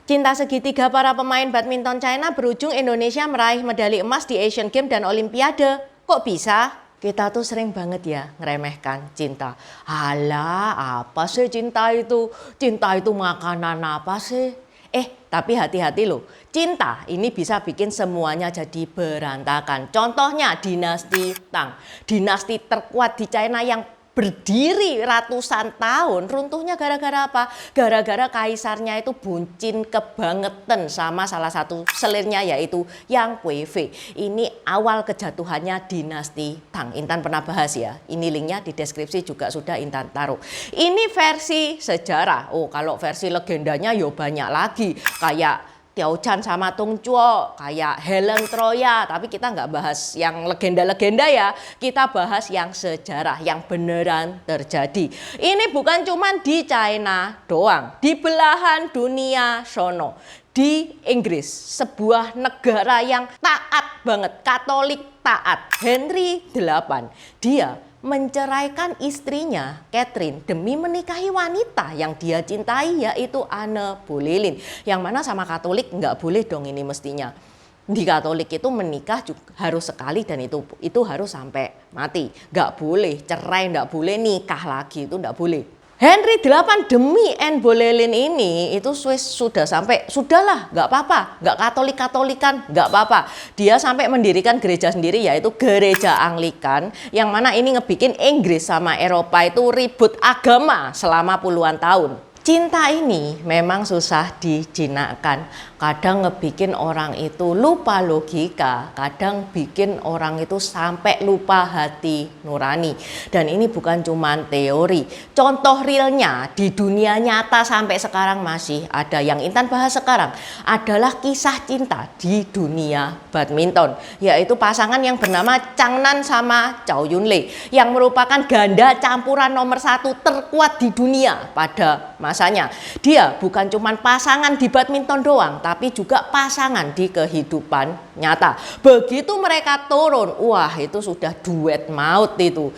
Cinta segitiga para pemain badminton China berujung Indonesia meraih medali emas di Asian Games dan Olimpiade. Kok bisa? Kita tuh sering banget ya ngeremehkan cinta. Halah, apa sih cinta itu? Cinta itu makanan apa sih? Tapi hati-hati loh. Cinta ini bisa bikin semuanya jadi berantakan. Contohnya dinasti Tang. Dinasti terkuat di China yang berdiri ratusan tahun, runtuhnya gara-gara apa? Gara-gara kaisarnya itu bucin kebangetan sama salah satu selirnya yaitu Yang Kuei-fei. Ini awal kejatuhannya dinasti Tang. Intan pernah bahas ya. Ini linknya di deskripsi juga sudah Intan taruh. Ini versi sejarah. Oh, kalau versi legendanya ya banyak lagi. Kayak Tiao Chan sama Tung Chuo, kayak Helen Troya. Tapi kita nggak bahas yang legenda-legenda ya. Kita bahas yang sejarah, yang beneran terjadi. Ini bukan cuma di China doang. Di belahan dunia sono. Di Inggris, sebuah negara yang taat banget, Katolik taat. Henry VIII, dia menceraikan istrinya Catherine demi menikahi wanita yang dia cintai yaitu Anne Boleyn. Yang mana sama Katolik nggak boleh dong ini mestinya. Di Katolik itu menikah juga harus sekali dan itu harus sampai mati. Nggak boleh cerai, nggak boleh nikah lagi, itu nggak boleh. Henry VIII demi Anne Boleyn ini itu sudahlah nggak apa-apa, nggak Katolik-Katolikan nggak apa-apa. Dia sampai mendirikan gereja sendiri yaitu gereja Anglikan yang mana ini ngebikin Inggris sama Eropa itu ribut agama selama puluhan tahun. Cinta ini memang susah dijinakkan, kadang ngebikin orang itu lupa logika, kadang bikin orang itu sampai lupa hati nurani. Dan ini bukan cuma teori, contoh realnya di dunia nyata sampai sekarang masih ada. Yang Intan bahas sekarang adalah kisah cinta di dunia badminton, yaitu pasangan yang bernama Chang Nan sama Zhao Yunlei yang merupakan ganda campuran nomor 1 terkuat di dunia pada masanya. Dia bukan cuma pasangan di badminton doang, tapi juga pasangan di kehidupan nyata. Begitu mereka turun, wah itu sudah duet maut itu.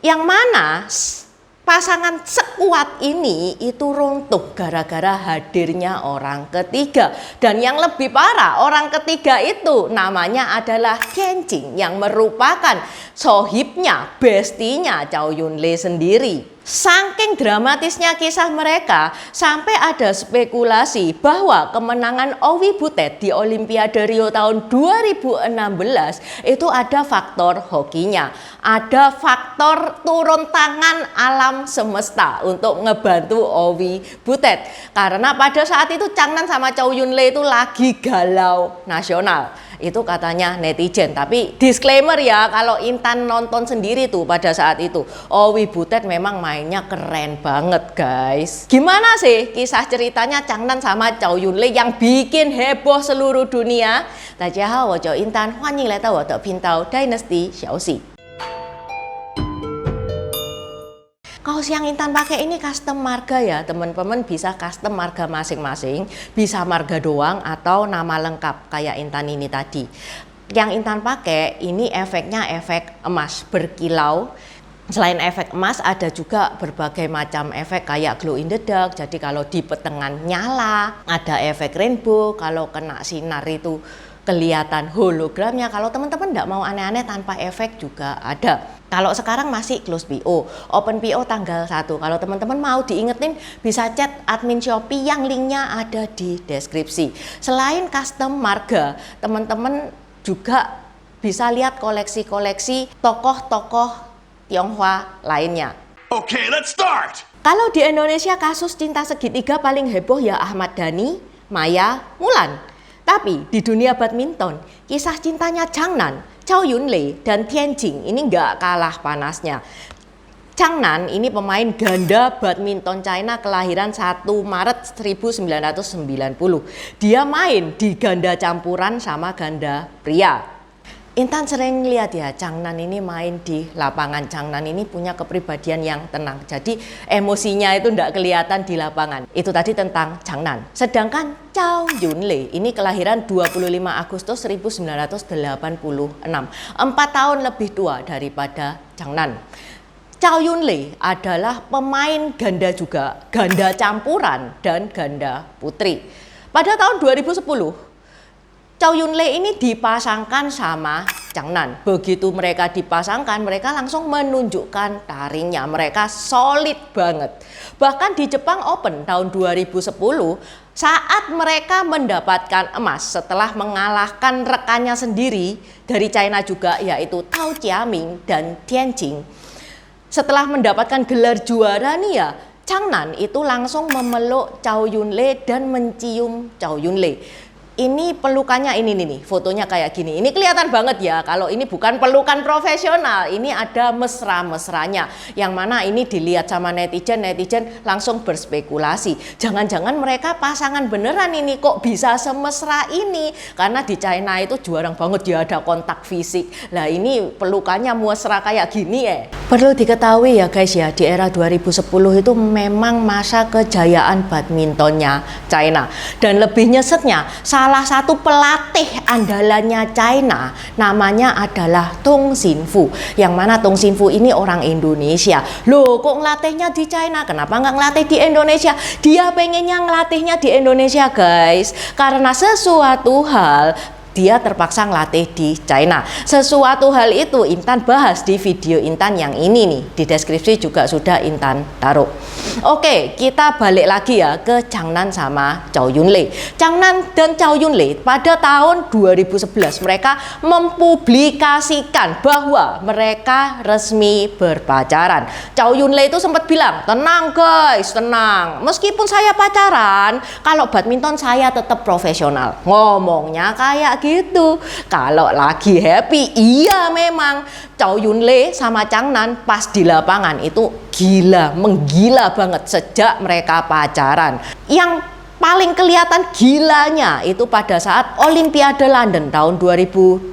Yang mana pasangan sekuat ini itu runtuh gara-gara hadirnya orang ketiga. Dan yang lebih parah, orang ketiga itu namanya adalah Tian Jing yang merupakan sohibnya, bestinya Zhao Yunlei sendiri. Saking dramatisnya kisah mereka, sampai ada spekulasi bahwa kemenangan Owi Butet di Olimpiade Rio tahun 2016 itu ada faktor hokinya, ada faktor turun tangan alam semesta untuk ngebantu Owi Butet. Karena pada saat itu Chang Nan sama Zhao Yunlei itu lagi galau nasional. Itu katanya netizen, tapi disclaimer ya, kalau Intan nonton sendiri tuh pada saat itu Owi Butet memang mainnya keren banget guys. Gimana sih kisah ceritanya Chang Nan sama Zhao Yunlei yang bikin heboh seluruh dunia? Dajiahao, wo Intan, hoan ying lai dao wo de pintao Dynasty Xiaoxi. Kaos yang Intan pakai ini custom marga ya, teman-teman bisa custom marga masing-masing, bisa marga doang atau nama lengkap kayak Intan ini tadi. Yang Intan pakai ini efeknya efek emas berkilau. Selain efek emas ada juga berbagai macam efek kayak glow in the dark. Jadi kalau di petengan nyala, ada efek rainbow, kalau kena sinar itu kelihatan hologramnya. Kalau teman-teman nggak mau aneh-aneh tanpa efek juga ada. Kalau sekarang masih close PO, open PO tanggal 1. Kalau teman-teman mau diingetin bisa chat admin Shopee yang linknya ada di deskripsi. Selain custom marga, teman-teman juga bisa lihat koleksi-koleksi tokoh-tokoh Tionghoa lainnya. Okay, let's start! Kalau di Indonesia kasus cinta segitiga paling heboh ya Ahmad Dhani, Maya, Mulan. Tapi di dunia badminton, kisah cintanya Chang Nan, Zhao Yunlei, dan Tian Jing ini nggak kalah panasnya. Chang Nan ini pemain ganda badminton China kelahiran 1 Maret 1990. Dia main di ganda campuran sama ganda pria. Intan sering lihat ya Chang Nan ini main di lapangan. Chang Nan ini punya kepribadian yang tenang. Jadi emosinya itu tidak kelihatan di lapangan. Itu tadi tentang Chang Nan. Sedangkan Zhao Yunlei ini kelahiran 25 Agustus 1986. 4 tahun lebih tua daripada Chang Nan. Zhao Yunlei adalah pemain ganda juga, ganda campuran dan ganda putri. Pada tahun 2010, Chow Yun Lee ini dipasangkan sama Chang Nan. Begitu mereka dipasangkan, mereka langsung menunjukkan taringnya. Mereka solid banget. Bahkan di Jepang Open tahun 2010, saat mereka mendapatkan emas setelah mengalahkan rekannya sendiri dari China juga, yaitu Tao Jiaming dan Tian Jing. Setelah mendapatkan gelar juara nih ya, Chang Nan itu langsung memeluk Chow Yun Lee dan mencium Chow Yun Lee. Ini pelukannya ini nih, fotonya kayak gini. Ini kelihatan banget ya kalau ini bukan pelukan profesional. Ini ada mesra-mesranya. Yang mana ini dilihat sama netizen langsung berspekulasi. Jangan-jangan mereka pasangan beneran ini, kok bisa semesra ini? Karena di China itu jarang banget dia ada kontak fisik. Nah ini pelukannya mesra kayak gini ya. Perlu diketahui ya guys ya, di era 2010 itu memang masa kejayaan badmintonnya China. Dan lebih nyesetnya, salah satu pelatih andalannya China namanya adalah Tung Xinfu. Yang mana Tung Xinfu ini orang Indonesia. Loh kok ngelatihnya di China? Kenapa nggak ngelatih di Indonesia? Dia pengennya ngelatihnya di Indonesia guys. Karena sesuatu hal dia terpaksa ngelatih di China. Sesuatu hal itu Intan bahas di video Intan yang ini nih. Di deskripsi juga sudah Intan taruh. Oke, kita balik lagi ya ke Chang Nan sama Chow Yun Lee. Chang Nan dan Chow Yun Lee pada tahun 2011 mereka mempublikasikan bahwa mereka resmi berpacaran. Chow Yun Lee itu sempat bilang, tenang guys, tenang. Meskipun saya pacaran, kalau badminton saya tetap profesional. Ngomongnya kayak gitu. Kalau lagi happy, iya memang Chow Yun Lee sama Chang Nan pas di lapangan itu gila, menggila banget sejak mereka pacaran. Yang paling kelihatan gilanya itu pada saat Olimpiade London tahun 2012.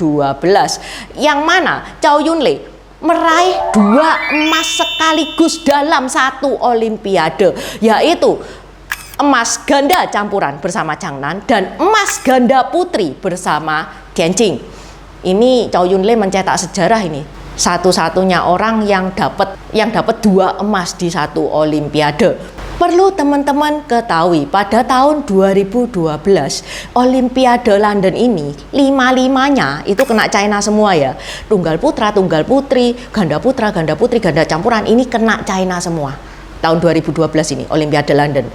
Yang mana Chow Yun Lee meraih 2 emas sekaligus dalam satu Olimpiade, yaitu emas ganda campuran bersama Chang Nan dan emas ganda putri bersama Tian Jing. Ini Chow Yun Lee mencetak sejarah ini. Satu-satunya orang yang dapat 2 emas di satu Olimpiade. Perlu teman-teman ketahui, pada tahun 2012 Olimpiade London ini 5-5-nya itu kena China semua ya. Tunggal putra, tunggal putri, ganda putra, ganda putri, ganda campuran ini kena China semua. Tahun 2012 ini Olimpiade London.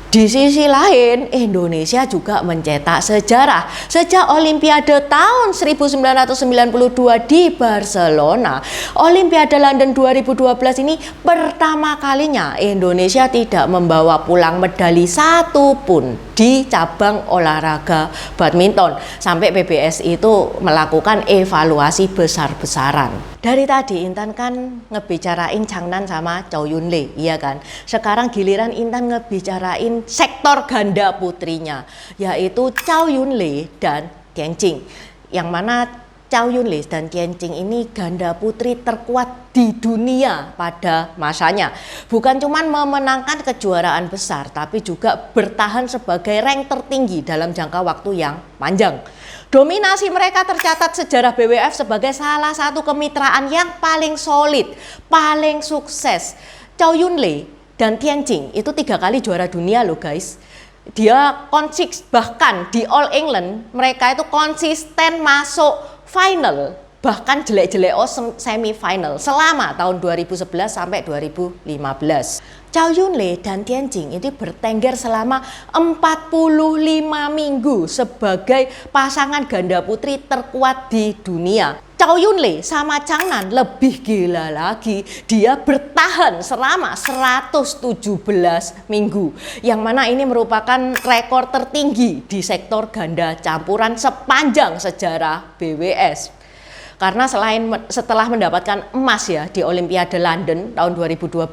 Di sisi lain, Indonesia juga mencetak sejarah. Sejak Olimpiade tahun 1992 di Barcelona, Olimpiade London 2012 ini pertama kalinya Indonesia tidak membawa pulang medali satupun di cabang olahraga badminton. Sampai PBSI itu melakukan evaluasi besar-besaran. Dari tadi Intan kan ngebicarain Chang Nan sama Chow Yun Lee, iya kan? Sekarang giliran Intan ngebicarain sektor ganda putrinya, yaitu Chow Yun Lee dan Tian Jing. Yang mana Chow Yun Lee dan Tian Jing ini ganda putri terkuat di dunia pada masanya. Bukan cuma memenangkan kejuaraan besar, tapi juga bertahan sebagai rank tertinggi dalam jangka waktu yang panjang. Dominasi mereka tercatat sejarah BWF sebagai salah satu kemitraan yang paling solid, paling sukses. Chow Yun Lee dan Tian Jing itu 3 kali juara dunia loh guys. Dia bahkan di All England mereka itu konsisten masuk final, bahkan jelek-jelek semifinal selama tahun 2011 sampai 2015. Chow Yun Lee dan Tian Jing itu bertengger selama 45 minggu sebagai pasangan ganda putri terkuat di dunia. Chow Yun Lee sama Chang Nan lebih gila lagi, dia bertahan selama 117 minggu. Yang mana ini merupakan rekor tertinggi di sektor ganda campuran sepanjang sejarah BWS. Karena setelah mendapatkan emas ya di Olimpiade London tahun 2012,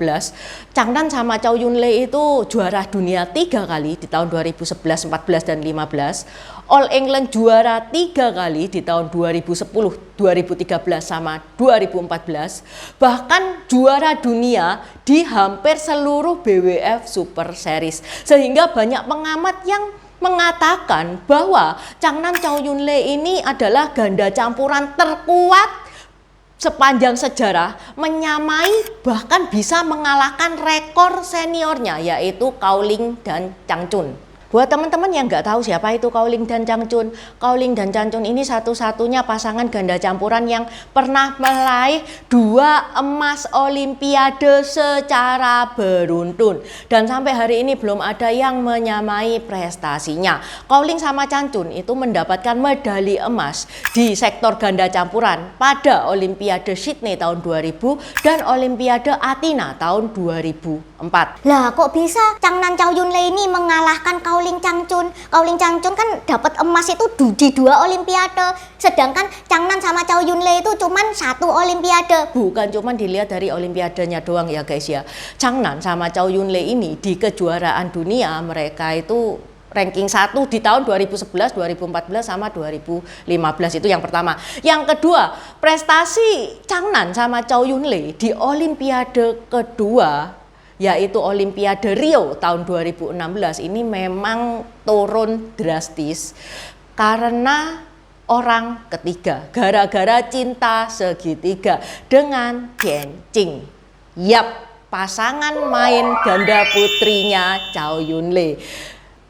Chang Nan sama Chow Yun Lee itu juara dunia 3 kali di tahun 2011, 14, dan 15. All England juara 3 kali di tahun 2010, 2013, sama 2014. Bahkan juara dunia di hampir seluruh BWF Super Series. Sehingga banyak pengamat yang mengatakan bahwa Chang Nan Chow Yun Lee ini adalah ganda campuran terkuat sepanjang sejarah, menyamai bahkan bisa mengalahkan rekor seniornya yaitu Cao Ling dan Chang Chun. Buat teman-teman yang nggak tahu siapa itu Cao Ling dan Chang Chun, Cao Ling dan Chang Chun ini satu-satunya pasangan ganda campuran yang pernah meraih 2 emas Olimpiade secara beruntun. Dan sampai hari ini belum ada yang menyamai prestasinya. Cao Ling sama Chang Chun itu mendapatkan medali emas di sektor ganda campuran pada Olimpiade Sydney tahun 2000 dan Olimpiade Athena tahun 2004. Lah kok bisa Changnan Chow Yun Lei ini mengalahkan Cao Ling Chang Chun? Cao Ling Chang Chun kan dapat emas itu di 2 Olimpiade, sedangkan Changnan sama Chow Yun Lei itu cuman 1 Olimpiade. Bukan cuma dilihat dari Olimpiadanya doang ya guys ya. Changnan sama Chow Yun Lei ini di kejuaraan dunia mereka itu ranking 1 di tahun 2011, 2014 sama 2015 itu yang pertama. Yang kedua, prestasi Changnan sama Chow Yun Lei di Olimpiade kedua yaitu Olimpiade Rio tahun 2016 ini memang turun drastis karena orang ketiga gara-gara cinta segitiga dengan Tian Qing. Yap, pasangan main ganda putrinya Chow Yun Lei.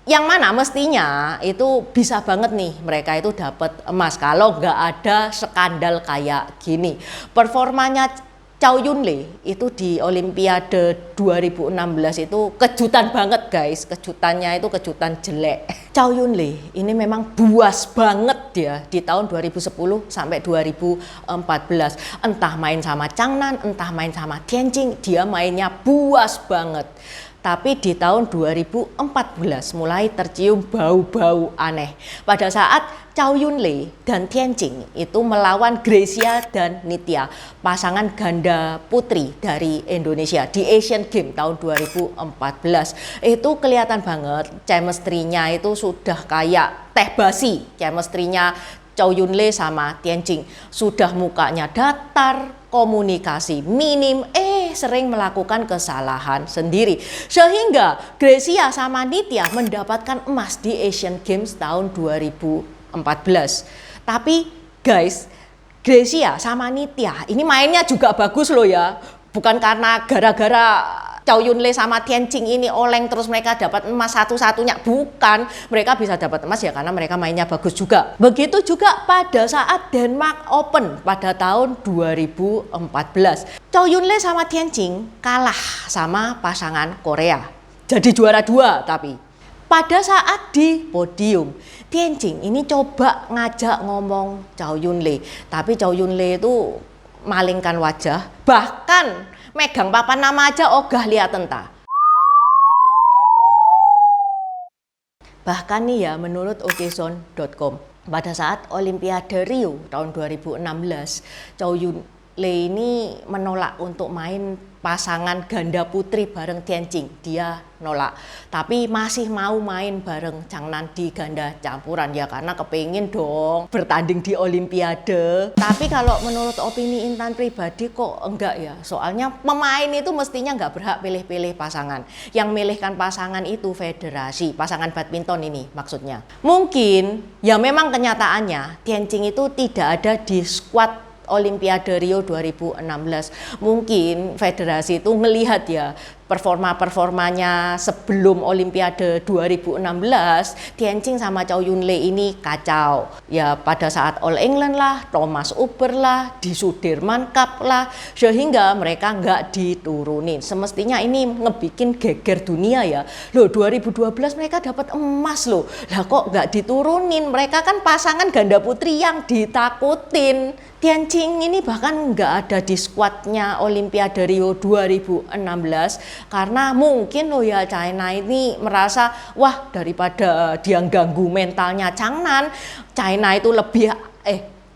Yang mana mestinya itu bisa banget nih mereka itu dapat emas kalau nggak ada skandal kayak gini. Performanya Chow Yun Lei itu di Olimpiade 2016 itu kejutan banget guys, kejutannya itu kejutan jelek. Chow Yun Lei ini memang buas banget dia di tahun 2010 sampai 2014. Entah main sama Changnan, entah main sama Tian Qing, dia mainnya buas banget. Tapi di tahun 2014 mulai tercium bau-bau aneh. Pada saat Chow Yun Lei dan Tian Qing itu melawan Grecia dan Nitya, pasangan ganda putri dari Indonesia di Asian Games tahun 2014. Itu kelihatan banget chemistry-nya itu sudah kayak teh basi, chemistry-nya Chow Yun Lei sama Tian Qing. Sudah mukanya datar, komunikasi minim, sering melakukan kesalahan sendiri. Sehingga Grecia sama Nitya mendapatkan emas di Asian Games tahun 2014. Tapi guys, Grecia sama Nitya ini mainnya juga bagus loh ya. Bukan karena gara-gara Chow Yun Lei sama Tian Qing ini oleng terus mereka dapat emas satu-satunya. Bukan, mereka bisa dapat emas ya karena mereka mainnya bagus juga. Begitu juga pada saat Denmark Open pada tahun 2014. Chow Yun Lei sama Tian Qing kalah sama pasangan Korea. Jadi juara 2 tapi. Pada saat di podium, Tian Qing ini coba ngajak ngomong Chow Yun Lei. Tapi Chow Yun Lei itu malingkan wajah, bahkan megang papan nama aja ogah lihat entah. Bahkan nih ya menurut okezone.com pada saat Olimpiade Rio tahun 2016 Chow Yun Lei ini menolak untuk main pasangan ganda putri bareng Tian Qing. Dia nolak, tapi masih mau main bareng Changnan di ganda campuran ya karena kepingin dong bertanding di Olimpiade. Tapi kalau menurut opini Intan pribadi kok enggak ya, soalnya pemain itu mestinya nggak berhak pilih-pilih pasangan. Yang milihkan pasangan itu federasi, pasangan badminton ini maksudnya. Mungkin ya memang kenyataannya Tian Qing itu tidak ada di skuad Olimpiade Rio 2016. Mungkin federasi itu ngelihat ya performanya sebelum Olimpiade 2016, Tian Qing sama Chow Yun Lei ini kacau. Ya pada saat All England lah, Thomas Uber lah, di Sudirman Cup lah, sehingga mereka nggak diturunin. Semestinya ini ngebikin geger dunia ya. Loh 2012 mereka dapat emas loh. Lah kok nggak diturunin? Mereka kan pasangan ganda putri yang ditakutin. Tian Qing ini bahkan nggak ada di skuadnya Olimpiade Rio 2016 karena mungkin loh ya China ini merasa wah daripada dia ganggu mentalnya Changnan, China itu lebih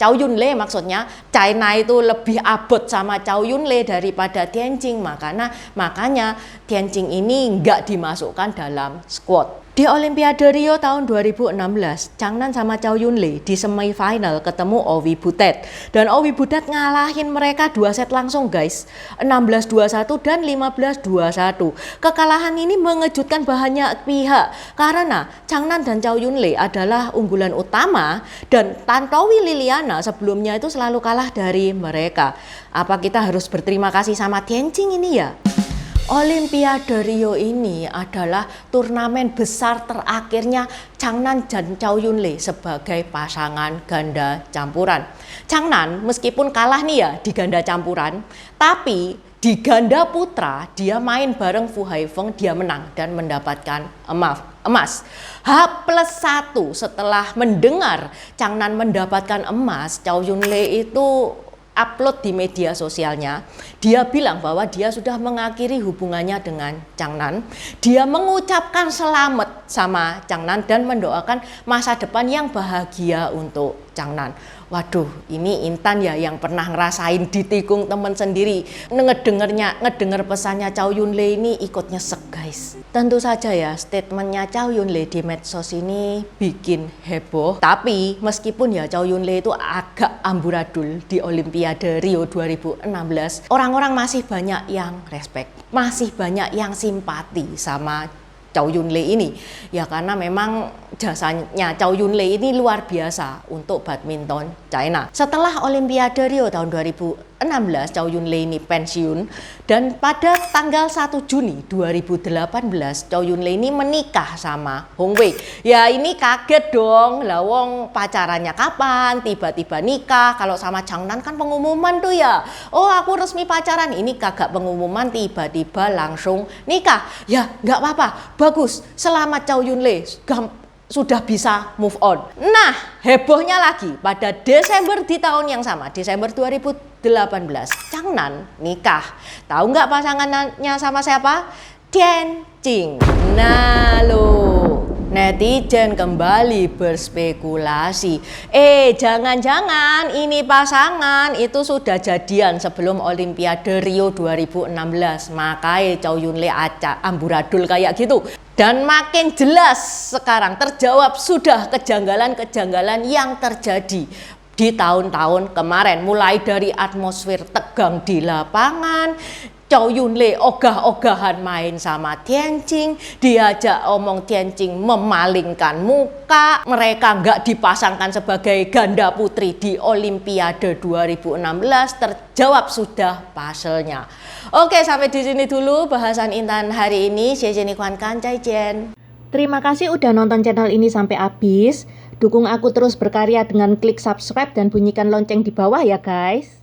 Chow Yun Lei maksudnya, China itu lebih abot sama Chow Yun Lei daripada Tian Qing, makanya Tian Qing ini nggak dimasukkan dalam squad. Di Olimpiade Rio tahun 2016, Changnan sama Chow Yun Lei di semifinal ketemu Owi Butet. Dan Owi Butet ngalahin mereka 2 set langsung guys, 16-21 dan 15-21. Kekalahan ini mengejutkan banyak pihak karena Changnan dan Chow Yun Lei adalah unggulan utama dan Tantowi Liliana sebelumnya itu selalu kalah dari mereka. Apa kita harus berterima kasih sama Tian Qing ini ya? Olimpiade Rio ini adalah turnamen besar terakhirnya Changnan dan Chow Yun-Lei sebagai pasangan ganda campuran. Changnan meskipun kalah nih ya di ganda campuran, tapi di ganda putra dia main bareng Fu Haifeng, dia menang dan mendapatkan emas. H+1 setelah mendengar Changnan mendapatkan emas, Chow Yun-Lei itu upload di media sosialnya. Dia bilang bahwa dia sudah mengakhiri hubungannya dengan Changnan. Dia mengucapkan selamat sama Changnan dan mendoakan masa depan yang bahagia untuk Changnan. Waduh, ini Intan ya yang pernah ngerasain ditikung temen sendiri. Ngedenger pesannya Chow Yun-Lei ini ikut nyesek guys. Tentu saja ya statementnya Chow Yun-Lei di medsos ini bikin heboh. Tapi meskipun ya Chow Yun-Lei itu agak amburadul di Olimpiade Rio 2016, orang-orang masih banyak yang respect, masih banyak yang simpati sama Chow Yun-Lei ini ya, karena memang jasanya Chow Yun-Lei ini luar biasa untuk badminton China. Setelah Olimpiade Rio tahun 2016, Chow Yun-Lei ini pensiun dan pada tanggal 1 Juni 2018 Chow Yun-Lei ini menikah sama Hong Wei. Ya ini kaget dong, lah wong pacarannya kapan tiba-tiba nikah. Kalau sama Changnan kan pengumuman tuh ya, oh aku resmi pacaran. Ini kagak pengumuman, tiba-tiba langsung nikah. Ya nggak apa-apa, bagus, selamat Chow Yun-Lei, sudah bisa move on. Nah, hebohnya lagi pada Desember di tahun yang sama, Desember 2018, Changnan nikah. Tahu nggak pasangannya sama siapa? Tian Qing. Nah lo, netizen kembali berspekulasi. Jangan-jangan ini pasangan itu sudah jadian sebelum Olimpiade Rio 2016. Makanya Chow Yun-Lei amburadul kayak gitu. Dan makin jelas sekarang terjawab sudah kejanggalan-kejanggalan yang terjadi di tahun-tahun kemarin. Mulai dari atmosfer tegang di lapangan, Chow Yun-Lei ogah-ogahan main sama Tian Qing, diajak omong Tian Qing memalingkan muka, mereka nggak dipasangkan sebagai ganda putri di Olimpiade 2016, terjawab sudah puzzle-nya. Oke, sampai di sini dulu bahasan Intan hari ini. Terima kasih udah nonton channel ini sampai habis. Dukung aku terus berkarya dengan klik subscribe dan bunyikan lonceng di bawah ya guys.